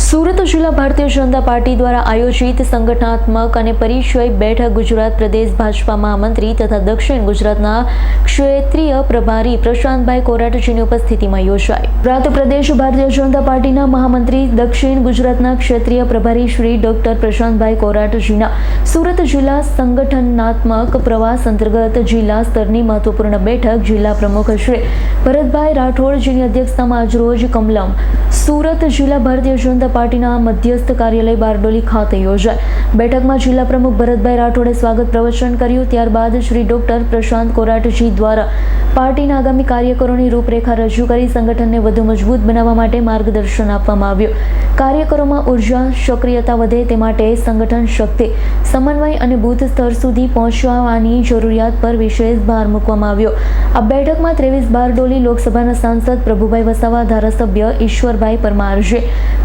સુરત જિલ્લા ભારતીય જનતા પાર્ટી દ્વારા આયોજિત સંગઠનાત્મક અને પરિચય બેઠક ગુજરાત પ્રદેશ ભાજપા મહામંત્રી તથા દક્ષિણ ગુજરાતના ક્ષેત્રીય પ્રભારી પ્રશાંતભાઈ કોરાટજીની ઉપસ્થિતિમાં યોજાઈ। ઉપરાંત પ્રદેશ ભારતીય જનતા પાર્ટીના મહામંત્રી દક્ષિણ ગુજરાતના ક્ષેત્રીય પ્રભારી શ્રી ડોક્ટર પ્રશાંતભાઈ કોરાટજીના સુરત જિલ્લા સંગઠનાત્મક પ્રવાસ અંતર્ગત જિલ્લા સ્તરની મહત્વપૂર્ણ બેઠક જિલ્લા પ્રમુખ શ્રી ભરતભાઈ રાઠોડજીની અધ્યક્ષતામાં આજરોજ કમલમ સુરત જિલ્લા ભારતીય જનતા પાર્ટીના મધ્યસ્થ કાર્યાલય બારડોલી ખાતે યોજાઈ। બેઠકમાં જિલ્લા પ્રમુખ ભરતભાઈ રાઠોડે સ્વાગત પ્રવચન કર્યું। ત્યારબાદ શ્રી ડોક્ટર પ્રશાંત કોરાટજી દ્વારા પાર્ટીના આગામી કાર્યકરોની રૂપરેખા રજૂ કરી સંગઠનને વધુ મજબૂત બનાવવા માટે માર્ગદર્શન આપવામાં આવ્યું। કાર્યકરોમાં ઉર્જા સક્રિયતા વધે તે માટે સંગઠન શક્તિ સમન્વય અને બૂથ સ્તર સુધી પહોંચવાની જરૂરિયાત પર વિશેષ ભાર મૂકવામાં આવ્યો। આ બેઠકમાં 23 બારડોલી લોકસભાના સાંસદ પ્રભુભાઈ વસાવા, ધારાસભ્ય ઈશ્વરભાઈ પરમારજી,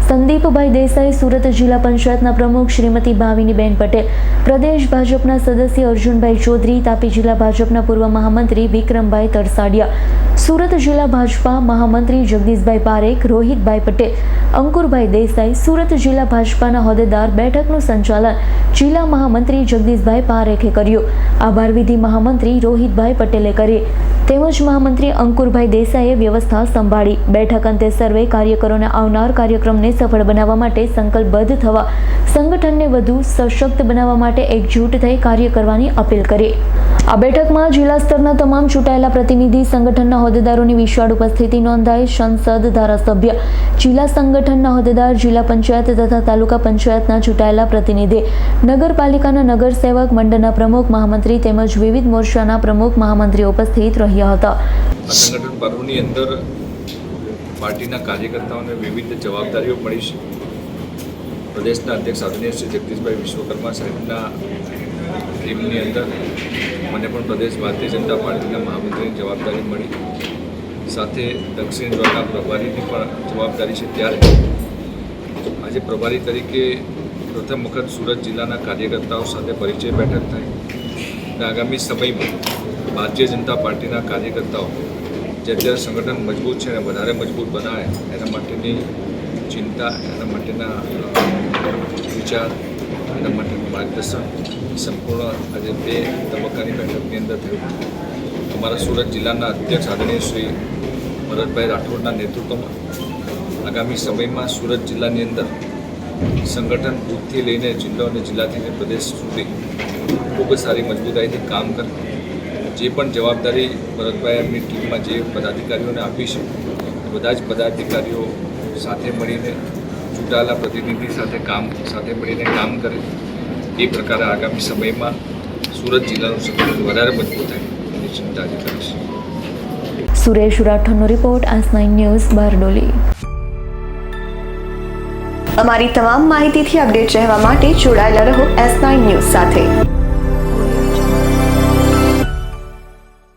સંદીપભાઈ દેસાઈ, સુરત જિલ્લા પંચાયતના પ્રમુખ શ્રીમતી ભાવિનીબેન પટેલ, પ્રદેશ ભાજપના સદસ્ય અર્જુનભાઈ ચૌધરી, તાપી જિલ્લા ભાજપના પૂર્વ મહામંત્રી વિક્રમભાઈ તરસાડિયા, સુરત જિલ્લા ભાજપા મહામંત્રી જગદીશભાઈ પારેખ, રોહિતભાઈ પટેલ, અંકુરભાઈ દેસાઈ, સુરત જિલ્લા ભાજપાના હોદ્દેદાર। બેઠકનું સંચાલન જિલ્લા મહામંત્રી જગદીશભાઈ પારેખે કર્યું। આભાર વિધિ મહામંત્રી રોહિતભાઈ પટેલે કરી તેમજ મહામંત્રી અંકુરભાઈ દેસાઈએ વ્યવસ્થા સંભાળી। બેઠક અંતે સર્વે કાર્યકરોને આવનાર કાર્યક્રમને સફળ બનાવવા માટે સંકલ્પબદ્ધ થવા, સંગઠનને વધુ સશક્ત બનાવવા માટે એકજૂટ થઈ કાર્ય કરવાની અપીલ કરી। આ બેઠકમાં જિલ્લા સ્તરના તમામ ચૂંટાયેલા પ્રતિનિધિ, સંગઠનના હોદ્દેદારોની વિશાળ ઉપસ્થિતિ નોંધાઈ। સંસદ, ધારાસભ્ય, જિલ્લા સંગઠનના હોદ્દેદાર, જિલ્લા પંચાયત તથા તાલુકા પંચાયતના ચૂંટાયેલા પ્રતિનિધિ, નગરપાલિકાના નગરસેવક મંડળના પ્રમુખ, મહામંત્રી તેમજ વિવિધ મોરચાના પ્રમુખ મહામંત્રીઓ ઉપસ્થિત રહ્યા હતા। સંગઠન પર્વની અંદર પાર્ટીના કાર્યકર્તાઓને વિવિધ જવાબદારીઓ મળી છે। પ્રદેશના અધ્યક્ષ આદરણીય શ્રી જગદીશભાઈ વિશ્વકર્મા સાહેબના ટીમની અંદર મને પણ પ્રદેશ ભારતીય જનતા પાર્ટીના મહામંત્રીની જવાબદારી મળી, સાથે દક્ષિણ વિભાગના પ્રભારીની પણ જવાબદારી છે। ત્યારે આજે પ્રભારી તરીકે પ્રથમ વખત સુરત જિલ્લાના કાર્યકર્તાઓ સાથે પરિચય બેઠક થઈ અને આગામી સમયમાં ભારતીય જનતા પાર્ટીના કાર્યકર્તાઓ જે અત્યારે સંગઠન મજબૂત છે અને વધારે મજબૂત બનાવે એના માટેની ચિંતા, એના માટેના વિચાર, એના માટેનું માર્ગદર્શન સંપૂર્ણ આજે 2 તબક્કાની બેઠકની અંદર થયું। અમારા સુરત જિલ્લાના અધ્યક્ષ આદરણીય શ્રી ભરતભાઈ રાઠોડના નેતૃત્વમાં આગામી સમયમાં સુરત જિલ્લાની અંદર સંગઠન બૂથથી લઈને જિલ્લો અને જિલ્લાથી પ્રદેશ સુધી ખૂબ સારી મજબૂતાઈથી કામ કરે। જે પણ જવાબદારી ભરતભાઈ એમની ટીમમાં જે પદાધિકારીઓને આપી છે, બધા જ પદાધિકારીઓ સાથે મળીને ચૂંટાયેલા પ્રતિનિધિ સાથે મળીને કામ કરે। એ પ્રકારે આગામી સમયમાં સુરત જિલ્લાનું સંગઠન વધારે મજબૂત થાય એની ચિંતા જ કરીશ। સુરેશ રાઠોડનો રિપોર્ટ, S9 ન્યૂઝ, બારડોલી। અમારી તમામ માહિતીથી અપડેટ રહેવા માટે જોડાયેલા રહો S9 ન્યૂઝ સાથે।